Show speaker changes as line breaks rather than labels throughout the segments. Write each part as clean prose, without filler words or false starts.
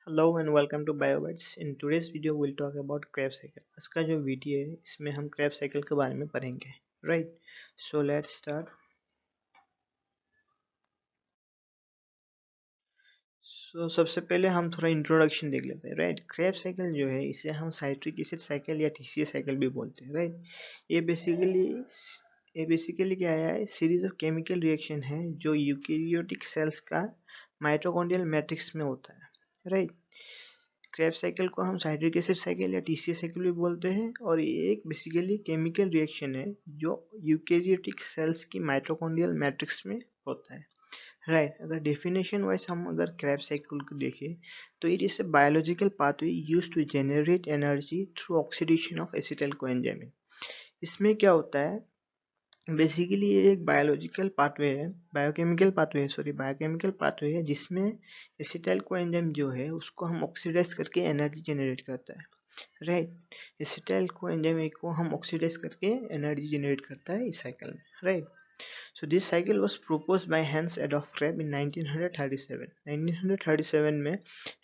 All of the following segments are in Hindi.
Hello and welcome to BioBites. In today's video we'll talk about Krebs cycle. आज का जो वीडियो है इसमें हम Krebs cycle के बारे में पढ़ेंगे. Right? So let's start. So सबसे पहले हम थोड़ा इंट्रोडक्शन देख लेते हैं. राइट, Krebs साइकिल जो है इसे हम साइट्रिक एसिड साइकिल या TCA साइकिल भी बोलते हैं. राइट, ये बेसिकली क्या है, सीरीज ऑफ केमिकल रिएक्शन है जो यूकेरियोटिक सेल्स का माइटोकॉन्ड्रियल मैट्रिक्स में होता है. राइट, Krebs साइकिल को हम साइट्रिक एसिड साइकिल या TCA साइकिल भी बोलते हैं और ये एक बेसिकली केमिकल रिएक्शन है जो यूकेरियोटिक सेल्स की माइटोकॉन्ड्रियल मैट्रिक्स में होता है. राइट, अगर डेफिनेशन वाइज हम अगर Krebs साइकिल को देखें तो it is a biological pathway used to generate energy through oxidation of acetyl coenzyme. इसमें क्या होता है, बेसिकली ये एक बायोलॉजिकल पाथवे है, बायोकेमिकल पाथवे है जिसमें एसिटाइल कोएंजाइम जो है उसको हम ऑक्सीडाइज करके एनर्जी जनरेट करता है. राइट, एसिटाइल कोएंजाइम को हम ऑक्सीडाइज करके एनर्जी जनरेट करता है इस साइकिल में. Right, so this cycle was proposed by Hans Adolf Kreb in 1937. 1937 में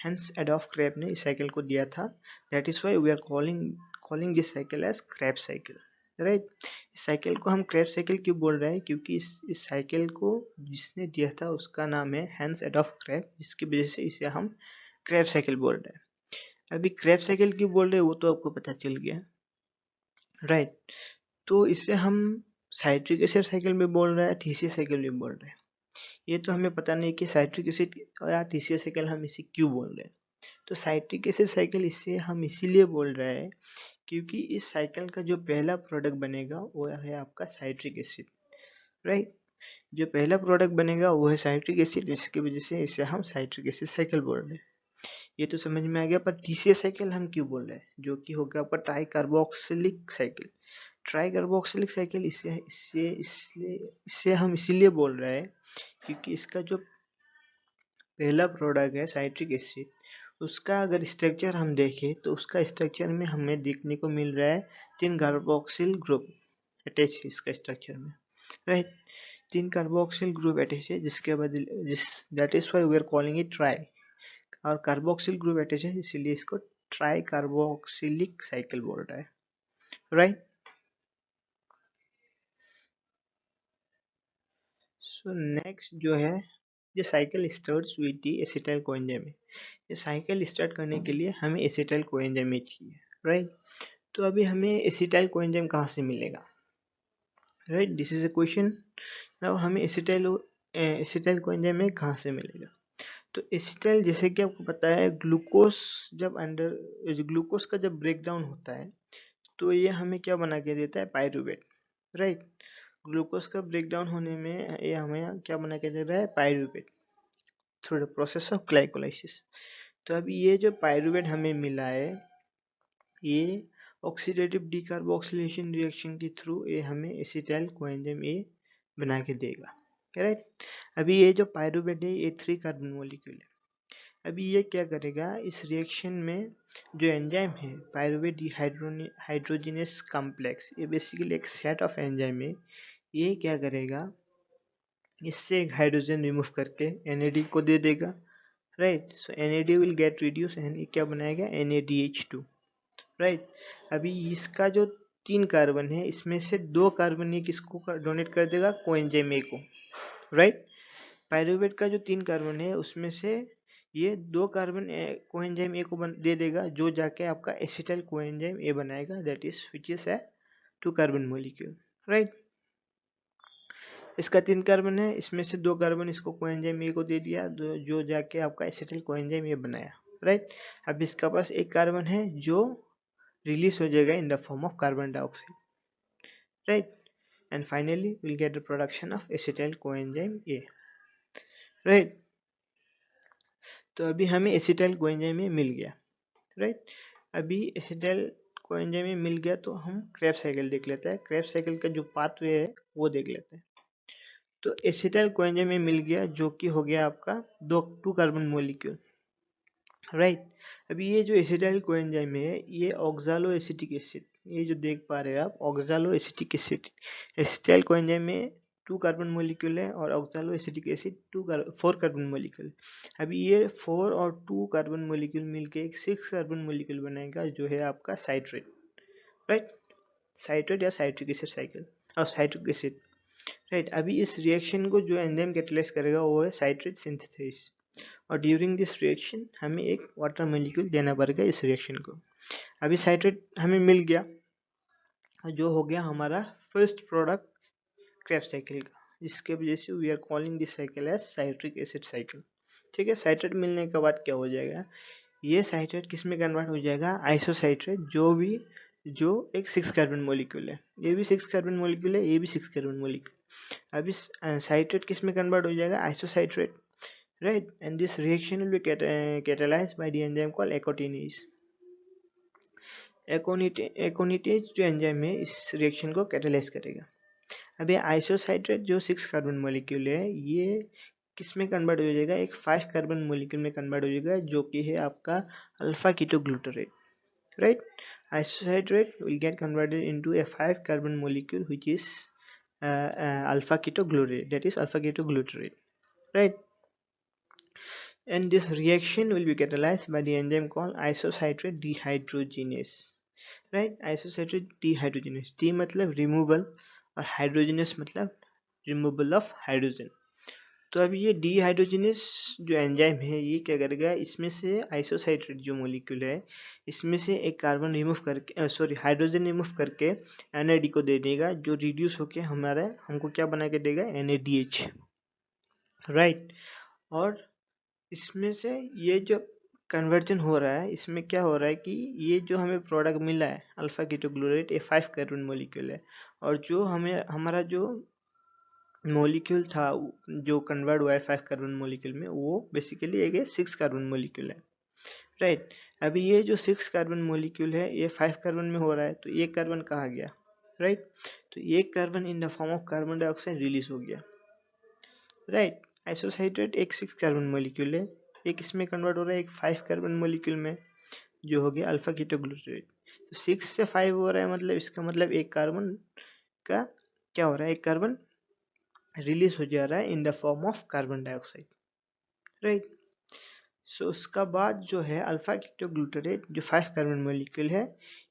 Hans Adolf Kreb ने इस साइकिल को दिया था. That is why we are calling this cycle as Krebs cycle. Right, इस साइकिल को हम Krebs साइकिल क्यों बोल रहे हैं, क्योंकि इस साइकिल को जिसने दिया था उसका नाम है हैंस एडॉल्फ क्रेब, जिसकी वजह से इसे हम Krebs साइकिल बोल रहे हैं. अभी Krebs साइकिल क्यों बोल रहे हैं वो तो आपको पता चल गया. राइट, तो इससे हम साइट्रिक एसिड साइकिल भी बोल रहे हैं, TCA साइकिल भी बोल रहे हैं. ये तो हमें पता नहीं कि साइट्रिक एसिड या TCA साइकिल हम इसे क्यों बोल रहे हैं. तो साइट्रिक एसिड साइकिल इससे हम इसीलिए बोल रहे हैं क्योंकि इस साइकिल का जो पहला प्रोडक्ट बनेगा वो है आपका साइट्रिक एसिड. राइट, जो पहला प्रोडक्ट बनेगा वो है साइट्रिक एसिड, जिसकी वजह से इसे हम साइट्रिक एसिड साइकिल बोल रहे हैं. ये तो समझ में आ गया. पर TCA साइकिल हम क्यों बोल रहे हैं, जो कि होगा आपका try carboxylic cycle. Try carboxylic cycle इससे हम इसीलिए बोल रहे हैं क्योंकि इसका जो पहला प्रोडक्ट है साइट्रिक एसिड, उसका अगर स्ट्रक्चर हम देखें तो उसका स्ट्रक्चर में हमें देखने को मिल रहा है 3 कार्बोक्सिल ग्रुप अटैच है इसका स्ट्रक्चर में. राइट, 3 कार्बोक्सिल ग्रुप अटैच है जिसके बाद that is why we are calling it tri. और कार्बोक्सिल ग्रुप अटैच है इसीलिए इसको ट्राई कार्बोक्सिलिक साइकिल बोल रहा है. राइट, सो नेक्स्ट जो है, ये cycle starts with the acetyl coenzyme. ये साइकिल स्टार्ट करने के लिए हमें एसिटाइल कोएंजाइम चाहिए. राइट, तो अभी हमें एसिटाइल कोएंजाइम कहाँ से मिलेगा. Right, this is a question. Now हमें एसिटाइल कोएंजाइम कहाँ से मिलेगा. तो एसिटाइल, जैसे कि आपको पता है, ग्लूकोज ग्लूकोज का जब ब्रेक डाउन होता है तो ये हमें क्या बना के देता है, पायरूवेट. राइट, ग्लूकोज का ब्रेक डाउन होने में ये हमें क्या बना के दे रहा है, pyruvate, through the process of glycolysis. तो अभी ये जो पायरूवेट हमें मिला है ये ऑक्सीडेटिव डीकार्बोक्सिलेशन रिएक्शन के थ्रू ये हमें एसिटाइल कोएंजाइम ए बना के देगा. राइट, अभी ये जो पायरूवेट है ये 3 कार्बन मॉलिक्यूल है. अभी ये क्या करेगा, इस रिएक्शन में जो एंजाइम है पायरूवेट हाइड्रोजिनस कॉम्प्लेक्स, ये बेसिकली एक सेट ऑफ एंजाइम है. ये क्या करेगा, इससे एक हाइड्रोजन रिमूव करके NAD को दे देगा. Right, so NAD will get reduce and ये क्या बनाएगा, NADH2. राइट, अभी इसका जो 3 कार्बन है इसमें से 2 कार्बन ये किसको डोनेट कर देगा, कोएंजाइम ए को. राइट, पायरूवेट का जो 3 कार्बन है उसमें से ये 2 कार्बन कोएंजाइम ए को दे देगा, जो जाके आपका एसिटाइल कोएंजाइम ए बनाएगा, that is which is a 2 carbon molecule. Right, इसका 3 कार्बन है, इसमें से 2 कार्बन इसको कोएंजाइम ए को दे दिया, जो जाके आपका एसिटाइल कोएंजाइम ए बनाया. राइट, अब इसका पास एक कार्बन है जो रिलीज हो जाएगा इन the form of carbon dioxide. Right, and finally will get the production of acetyl coenzyme A. Right, तो अभी हमें एसिटाइल कोएंजाइम ए मिल गया. राइट, अभी एसिटाइल कोएंजाइम ए मिल गया तो हम Krebs साइकिल देख लेते हैं. Krebs साइकिल का जो पाथवे है वो देख लेते हैं. तो एसिटाइल कोएंजाइम ए मिल गया जो कि हो गया आपका 2 कार्बन मॉलिक्यूल. राइट, अभी ये जो एसिटाइल कोएंजाइम है ये ऑक्सालो एसिटिक एसिड, ये जो देख पा रहे हैं आप oxalo acetic acid acetyl coenzyme में 2 कार्बन मोलिक्यूल है और oxalo acetic acid 4 carbon molecule. अभी ये 4 और 2 कार्बन मोलिक्यूल मिलके एक 6 कार्बन मोलिक्यूल बनाएगा जो है आपका साइट्रेट, राइट। साइट्रेट या साइट्रिक एसिड साइकिल और साइट्रिक एसिड, राइट। अभी इस रिएक्शन को जो एंजाइम कैटलाइज करेगा वो है साइट्रेट सिंथेसिस, और ड्यूरिंग दिस रिएक्शन हमें एक वाटर मोलिक्यूल देना पड़ेगा इस रिएक्शन को। अभी साइट्रेट हमें मिल गया, जो हो गया हमारा फर्स्ट प्रोडक्ट क्रेब्स साइकिल का, जिसके वजह से we are calling this cycle as citric acid cycle. ठीक है, साइट्रेट मिलने के बाद क्या हो जाएगा, ये साइट्रेट किस में कन्वर्ट हो जाएगा, आइसोसाइट्रेट, जो एक 6 कार्बन मॉलिक्यूल है, ये भी 6 कार्बन मॉलिक्यूल है, ये भी 6 कार्बन मॉलिक्यूल। अब इस साइट्रेट किस में कन्वर्ट हो जाएगा, isocitrate, right. And this reaction will be catalysed by the enzyme called aconitase. Aconitase जो एंजाइम है इस रिएक्शन को कैटलाइज करेगा। अब ये आइसोसाइट्रेट जो 6 कार्बन मॉलिक्यूल है, ये किस में कन्वर्ट हो जाएगा, एक 5 कार्बन मॉलिक्यूल में कन्वर्ट हो जाएगा, जो कि है आपका alpha ketoglutarate, right? Isocytrate will get converted into a 5 carbon molecule which is alpha ketoglutarate, that is alpha ketoglutarate, right? And this reaction will be catalyzed by the enzyme called isocitrate dehydrogenase, right? Isocitrate dehydrogenase, D मतलब removal और hydrogenase मतलब removal of hydrogen। तो अब ये डीहाइड्रोजिनेस जो एंजाइम है ये क्या करेगा, इसमें से आइसोसाइट्रेट जो मॉलिक्यूल है इसमें से एक कार्बन रिमूव करके हाइड्रोजन रिमूव करके NAD को दे देगा, जो रिड्यूस होके हमको क्या बना के देगा, NADH, राइट। और इसमें से ये जो कन्वर्जन हो रहा है, इसमें क्या हो रहा है कि ये जो हमें प्रोडक्ट मिला है अल्फा कीटोग्लूटारेट, ये 5 कार्बन मॉलिक्यूल है, और जो हमारा जो मॉलिक्यूल था जो कन्वर्ट हुआ है 5 कार्बन मॉलिक्यूल में, वो बेसिकली एक 6 कार्बन मॉलिक्यूल है, राइट। अभी ये जो 6 कार्बन मॉलिक्यूल है ये 5 कार्बन में हो रहा है, तो एक कार्बन कहाँ गया, राइट। तो एक carbon in the form of carbon dioxide release हो गया, राइट। आइसोसाइट्रेट एक 6 कार्बन मॉलिक्यूल है, एक इसमें कन्वर्ट हो रहा है एक 5 कार्बन मॉलिक्यूल में, जो हो गया अल्फा कीटोग्लूटारेट। तो 6 से 5 हो रहा है, मतलब इसका मतलब एक कार्बन का क्या हो रहा है, एक कार्बन रिलीज हो जा रहा है in the form of carbon dioxide, right. So उसका बाद जो है अल्फा कीटोग्लूटारेट जो 5 कार्बन मॉलिक्यूल है,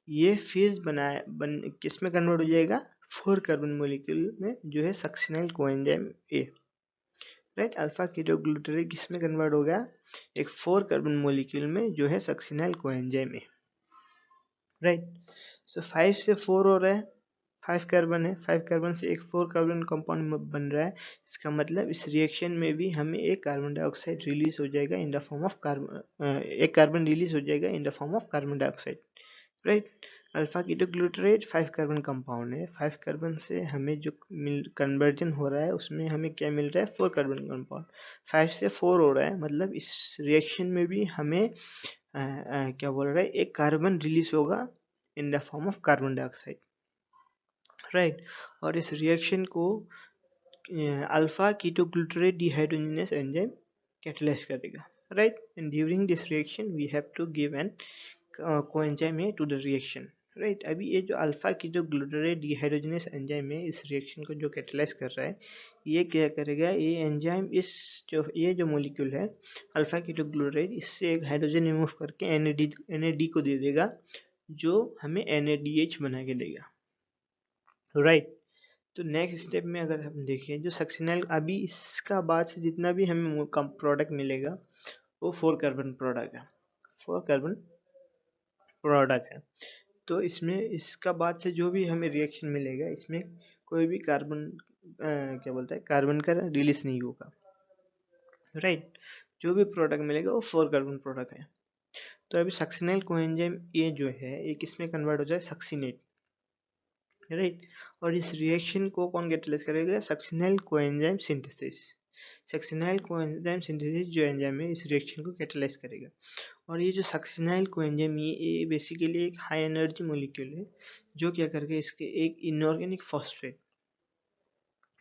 ये फिर किस में कन्वर्ट हो जाएगा, 4 कार्बन मॉलिक्यूल में, जो है succinyl coenzyme A, right. Alpha ketoglutarate किस में कन्वर्ट हो गया, एक 4 कार्बन मॉलिक्यूल में, जो है सक्सिनाइल कोएंजाइम ए, राइट। सो 5 से 4 हो रहा है, 5 कार्बन है, 5 कार्बन से एक 4 कार्बन कंपाउंड बन रहा है। इसका मतलब इस रिएक्शन में भी हमें एक कार्बन डाइऑक्साइड रिलीज हो जाएगा इन द फॉर्म ऑफ कार्बन, एक कार्बन रिलीज हो जाएगा इन the form of carbon dioxide, right. Alpha ketoglutarate 5 carbon compound है, 5 कार्बन से हमें जो कन्वर्जन हो रहा है उसमें हमें क्या मिल रहा है, 4 कार्बन कंपाउंड। 5 से 4 हो रहा है, मतलब इस रिएक्शन में भी हमें क्या बोल रहा है, एक कार्बन रिलीज होगा in the form of carbon dioxide, right. और इस रिएक्शन को alpha ketoglutarate dehydrogenase enzyme catalyse करेगा, right. And during this reaction we have to give an coenzyme A to the reaction, right. अभी ये जो अल्फा कीटोग्लूटारेट डिहाइड्रोजिनेस एंजाइम है इस रिएक्शन को जो कैटलाइज कर रहा है, ये क्या करेगा, ये एंजाइम ये जो मॉलिक्यूल है अल्फा कीटोग्लूटारेट, इससे एक हाइड्रोजन रिमूव करके NAD को दे देगा, जो हमें NADH बना के देगा, राइट। तो नेक्स्ट स्टेप में अगर हम देखें जो सक्सिनाइल, अभी इसका बाद से जितना भी हमें प्रोडक्ट मिलेगा वो 4 कार्बन प्रोडक्ट है, 4 कार्बन प्रोडक्ट है। तो इसमें इसका बाद से जो भी हमें रिएक्शन मिलेगा, इसमें कोई भी कार्बन क्या बोलता है, कार्बन का रिलीज नहीं होगा, राइट। जो भी प्रोडक्ट मिलेगा वो 4 कार्बन प्रोडक्ट है। तो अभी सक्सिनाइल कोएंजाइम ये जो है ये किसमें कन्वर्ट हो जाए, सक्सिनेट, राइट। और इस रिएक्शन को कौन कैटलाइज करेगा, succinyl coenzyme synthesis. Succinyl coenzyme synthesis जो एंजाइम है इस रिएक्शन को कैटलाइज करेगा। और ये जो सक्सिनाइल कोएंजाइम ये बेसिकली एक हाई एनर्जी मॉलिक्यूल है, जो क्या करके इसके एक इनऑर्गेनिक फॉस्फेट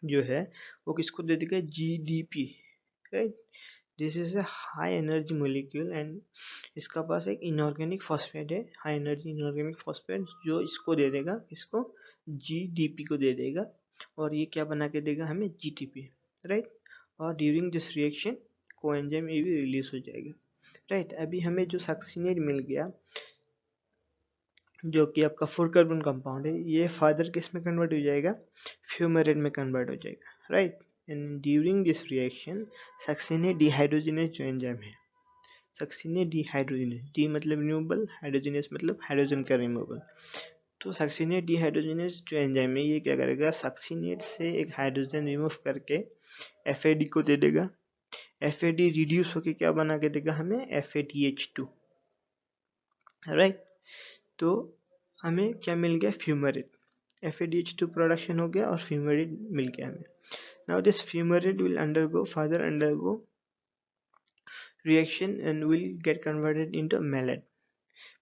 जो है वो किसको दे देगा, GDP, right. This is a high energy molecule and इसका पास एक इनऑर्गेनिक फॉस्फेट है, हाई एनर्जी इनऑर्गेनिक फॉस्फेट, जो इसको दे देगा, इसको GDP को दे देगा। और ये क्या बना के देगा हमें, GTP, राइट। और ड्यूरिंग दिस रिएक्शन कोएंजाइम ये भी रिलीज हो जाएगा, राइट। अभी हमें जो सक्सिनेट मिल गया जो कि आपका 4 कार्बन कंपाउंड है, ये फर्दर किस में कन्वर्ट हो जाएगा, फ्यूमेरेट में कन्वर्ट हो जाएगा, right. And during this reaction succinate dehydrogenase जो एंजाइम है, सक्सिनेट डिहाइड्रोजिनेज, डी मतलब रिमूवेबल, हाइड्रोजिनेस मतलब हाइड्रोजन का रिमूवल। तो सक्सिनेट डिहाइड्रोजिनेज जो एंजाइम है ये क्या करेगा, सक्सिनेट से एक हाइड्रोजन रिमूव करके FAD को दे देगा। FAD रिड्यूस होके क्या बना के देगा हमें, FADH2, राइट। तो हमें क्या मिल गया, फ्यूमेरेट। FADH2 प्रोडक्शन हो गया और फ्यूमेरेट मिल गया हमें। Now this fumarate will further undergo reaction and will get converted into malate.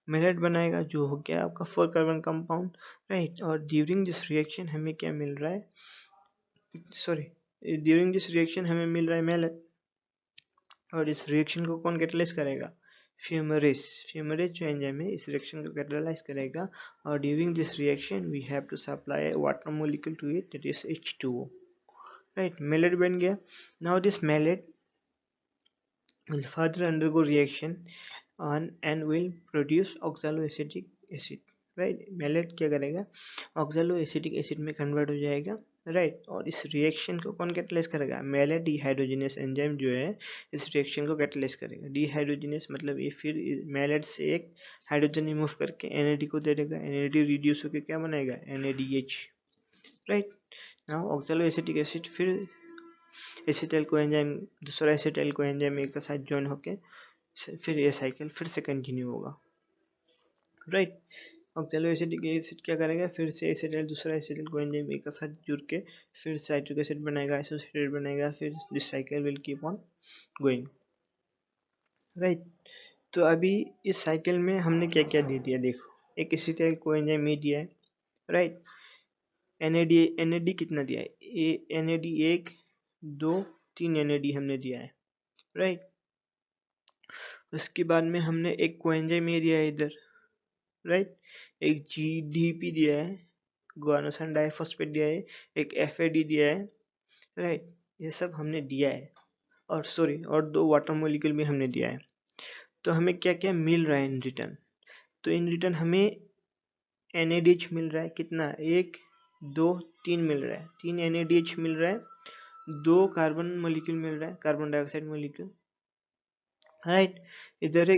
Malate बनाएगा जो हो गया आपका 4 कार्बन कंपाउंड, राइट। और ड्यूरिंग दिस रिएक्शन हमें क्या मिल रहा है, ड्यूरिंग दिस रिएक्शन हमें मिल रहा है मैलेट। और इस रिएक्शन को कौन कैटलाइज करेगा, फ्यूमेरेज। फ्यूमेरेज जो एंजाइम है इस रिएक्शन को कैटलाइज करेगा। और during this reaction we have to supply water molecule to it, that is H2O, right. Malate बन गया। Now this malate will further undergo reaction and will produce oxaloacetic acid, right. Malate क्या करेगा, ऑक्सैलोएसिटिक एसिड में कन्वर्ट हो जाएगा, राइट। और इस रिएक्शन को कौन कैटलाइज करेगा, मैलेट डिहाइड्रोजिनेस एंजाइम जो है इस रिएक्शन को कैटलाइज करेगा। डिहाइड्रोजिनेस मतलब ये फिर मैलेट से एक हाइड्रोजन रिमूव करके NAD को दे देगा, NAD रिड्यूस होकर क्या बनाएगा, NADH, right. Now oxaloacetic acid फिर एसिटाइल कोएंजाइम, दूसरा एसिटाइल कोएंजाइम एक साथ ज्वाइन होके फिर ये साइकिल फिर से कंटिन्यू होगा, राइट। ऑक्सैलोएसिटिक एसिड क्या करेगा, फिर से एसिटाइल दूसरा एसिटाइल कोएंजाइम एक साथ जुड़ के फिर साइट्रिक एसिड बनाएगा, आइसोसेटेट बनाएगा, फिर this cycle will keep on going, right. तो अभी इस साइकिल में हमने क्या क्या दे दिया, देखो एक एसिटाइल कोएंजाइम ए दिया है, राइट। NAD कितना दिया है, NAD 1 2 3 NAD हमने दिया है, राइट। उसके बाद में हमने एक कोएंजाइम ए दिया है इधर, राइट। एक GDP दिया है, गुआनोसिन डाइफॉस्फेट दिया है, एक FAD दिया है, राइट। ये सब हमने दिया है। और 2 वाटर मॉलिक्यूल भी हमने दिया है। तो हमें क्या क्या मिल रहा है इन रिटर्न, तो इन रिटर्न हमें NADH मिल रहा है, कितना, 1 2 3 मिल रहा है, 3 NADH मिल रहा है, 2 कार्बन मॉलिक्यूल मिल रहा है, कार्बन डाइऑक्साइड मॉलिक्यूल, राइट। इधर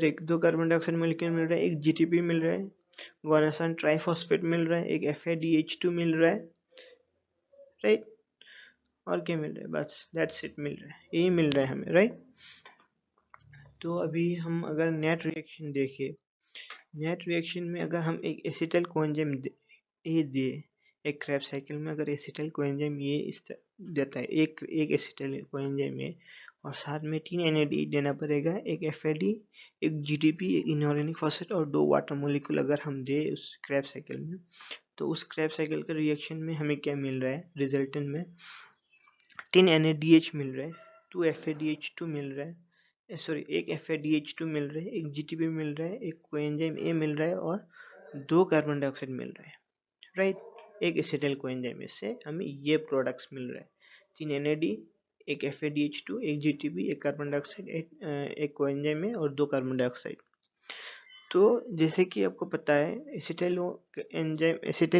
एक 2 कार्बन डाइऑक्साइड मॉलिक्यूल मिल रहा है, एक GTP मिल रहा है, गुआनोसिन ट्राइफॉस्फेट मिल रहा है, एक FADH2 मिल रहा है, राइट। और क्या मिल रहा है, बस दैट्स इट मिल रहा है, यही मिल रहा है हमें, राइट। तो अभी हम अगर नेट रिएक्शन देखें, नेट रिएक्शन में अगर हम एक एसिटाइल कोएंजाइम ए दिए, एक क्रेब्स साइकिल में अगर एसिटाइल कोएंजाइम ये इस देता है, एक एसिटाइल कोएंजाइम ए, और साथ में 3 NAD देना पड़ेगा, एक FAD, एक GTP, एक इनऑर्गेनिक फॉस्फेट और 2 वाटर मॉलिक्यूल अगर हम दे उस क्रेब्स साइकिल में, तो उस क्रेब्स साइकिल के रिएक्शन में हमें क्या मिल रहा है, रिजल्टेंट में 3 NADH मिल रहा है, 2 FADH2 मिल रहा है, एक FADH2 मिल रहा है, एक GTP मिल रहा है, एक कोएंजाइम ए मिल रहा है और 2 कार्बन डाइऑक्साइड मिल रहा है, राइट। एक एसिटाइल कोएंजाइम से हमें ये प्रोडक्ट्स मिल रहा है, 3 NAD, एक FADH2, एक GTP, एक कार्बन डाइऑक्साइड, एक कोएंजाइम है और 2 कार्बन डाइऑक्साइड। तो जैसे कि आपको पता है एसिटाइल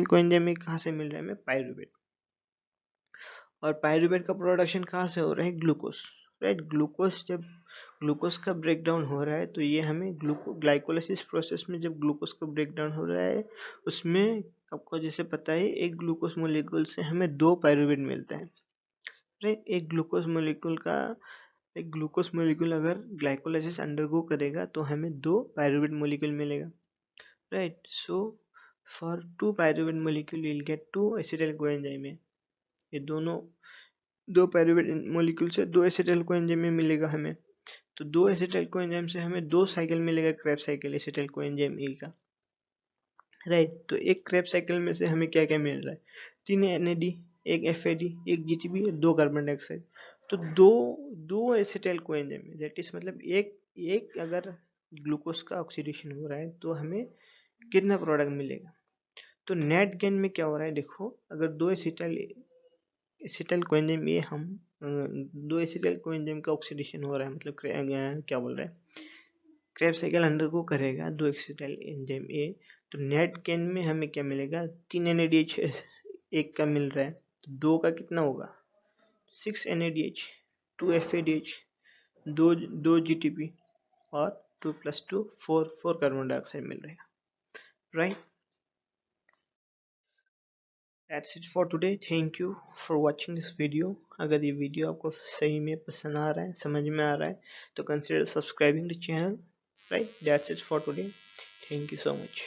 कोएंजाइम में कहाँ से मिल रहा है हमें, पाइरूवेट। और पाइरूवेट का प्रोडक्शन कहाँ से हो रहा है, ग्लूकोज, राइट। जब ग्लूकोज का ब्रेकडाउन हो रहा है तो ये हमें ग्लाइकोलाइसिस प्रोसेस में जब ग्लूकोज का ब्रेकडाउन हो रहा है उसमें आपको जैसे पता है एक ग्लूकोज मोलिक्यूल से हमें 2 पाइरूवेट मिलता है, राइट। एक ग्लूकोज मोलिक्यूल अगर ग्लाइकोलाइसिस अंडरगो करेगा तो हमें 2 पाइरूवेट मोलिक्यूल मिलेगा, right. So for 2 pyruvate molecule will get 2 acetyl coenzyme, ये दोनों 2 पाइरूवेट मॉलिक्यूल से 2 एसिटाइल कोएंजाइम में मिलेगा हमें। तो 2 एसिटाइल कोएंजाइम से हमें 2 साइकिल मिलेगा, Krebs cycle acetyl coenzyme A का, राइट। तो एक क्रेब्स साइकिल में से हमें क्या क्या मिल रहा है, 3 NAD, एक FAD, एक GTP, 2 कार्बन डाइऑक्साइड। तो दो एसिटाइल कोएंजाइम में, दैट इज मतलब एक अगर ग्लूकोज का ऑक्सीडेशन हो रहा है तो हमें कितना प्रोडक्ट मिलेगा, तो नेट गेन में क्या हो रहा है देखो, अगर दो एसिटाइल कोएंजाइम ये हम दो एसिटाइल कोएंजाइम का ऑक्सीडेशन हो रहा है, मतलब क्या बोल रहे हैं, क्रेब्स साइकिल अंडरगो करेगा दो एसिटाइल एंजाइम ए, तो नेट गेन में हमें क्या मिलेगा, 3 NADH एक का मिल रहा है, तो दो का कितना होगा 6 NADH, 2 FADH, दो GTP और 2 + 2 4 कार्बन डाइऑक्साइड मिल रहेगा, right. That's it for today. Thank you for watching this video. अगर ये वीडियो आपको सही में पसंद आ रहा है, समझ में आ रहा है, तो consider subscribing the channel. Right? That's it for today. Thank you so much.